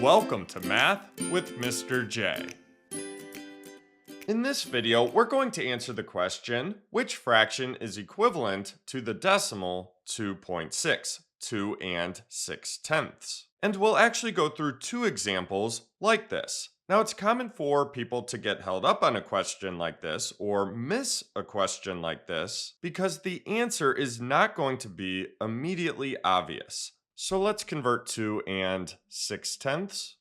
Welcome to Math with Mr. J. In this video, we're going to answer the question, which fraction is equivalent to the decimal 2.6, 2 and 6/10? And we'll actually go through two examples like this. Now, it's common for people to get held up on a question like this or miss a question like this because the answer is not going to be immediately obvious. So let's convert 2 and 6/10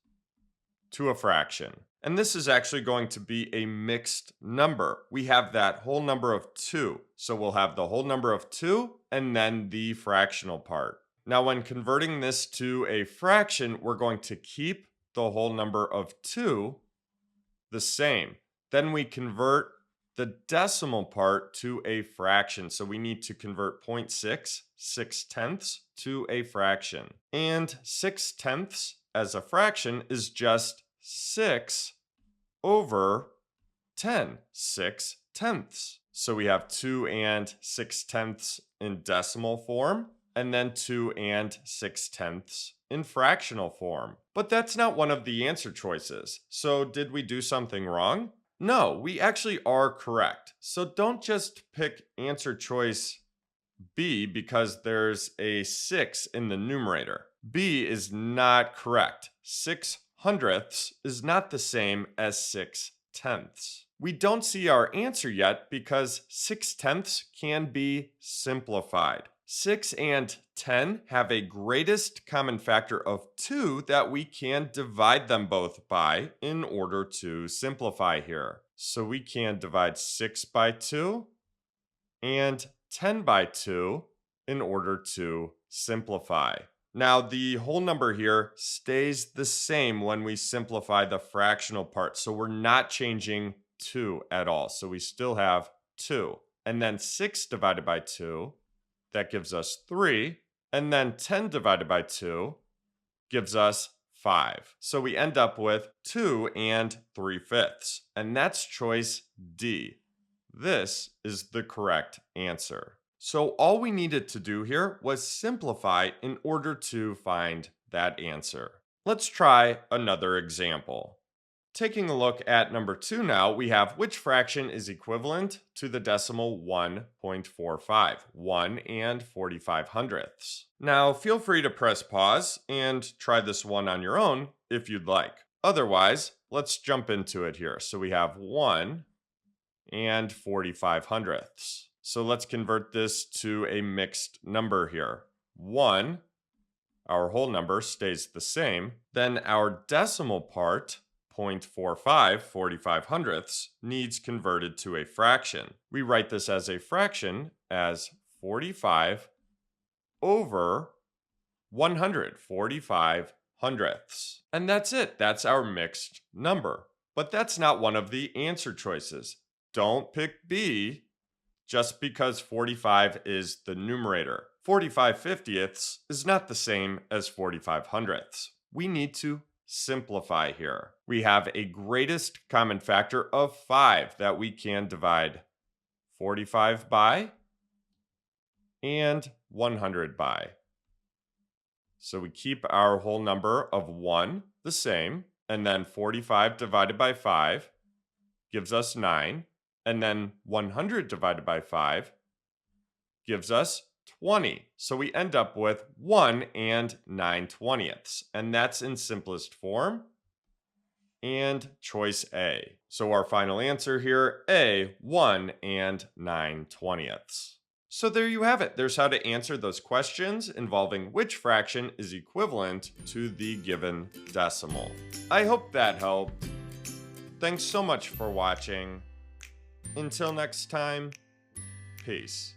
to a fraction. And this is actually going to be a mixed number. We have that whole number of 2. So we'll have the whole number of 2 and then the fractional part. Now, when converting this to a fraction, we're going to keep the whole number of 2 the same. Then we convert the decimal part to a fraction. So we need to convert 0.6, 6/10 to a fraction. And 6/10 as a fraction is just 6 over 10, 6/10. So we have 2 and 6/10 in decimal form, and then 2 and 6/10 in fractional form. But that's not one of the answer choices. So did we do something wrong? No, we actually are correct. So don't just pick answer choice B because there's a 6 in the numerator. B is not correct. 6/100 is not the same as 6/10. We don't see our answer yet because 6/10 can be simplified. 6 and 10 have a greatest common factor of 2 that we can divide them both by in order to simplify here. So we can divide 6 by 2 and 10 by 2 in order to simplify. Now, the whole number here stays the same when we simplify the fractional part. So we're not changing 2 at all. So we still have 2. And then 6 divided by 2, that gives us 3. And then 10 divided by 2 gives us 5. So we end up with 2 and 3/5. And that's choice D. This is the correct answer. So all we needed to do here was simplify in order to find that answer. Let's try another example. Taking a look at number 2 now, we have which fraction is equivalent to the decimal 1.45, 1 and 45/100. Now, feel free to press pause and try this one on your own if you'd like. Otherwise, let's jump into it here. So we have 1 and 45/100. So let's convert this to a mixed number here. 1, our whole number stays the same. Then our decimal part, 0.45, 45/100, needs converted to a fraction. We write this as a fraction as 45 over 100, 45/100. And that's it. That's our mixed number. But that's not one of the answer choices. Don't pick B just because 45 is the numerator. 45/50 is not the same as 45/100. We need to simplify here. We have a greatest common factor of 5 that we can divide 45 by and 100 by. So we keep our whole number of 1 the same, and then 45 divided by 5 gives us 9. And then 100 divided by 5 gives us 20. So we end up with 1 and 9/20. And that's in simplest form. And choice A. So our final answer here, A, 1 and 9/20. So there you have it. There's how to answer those questions involving which fraction is equivalent to the given decimal. I hope that helped. Thanks so much for watching. Until next time, peace.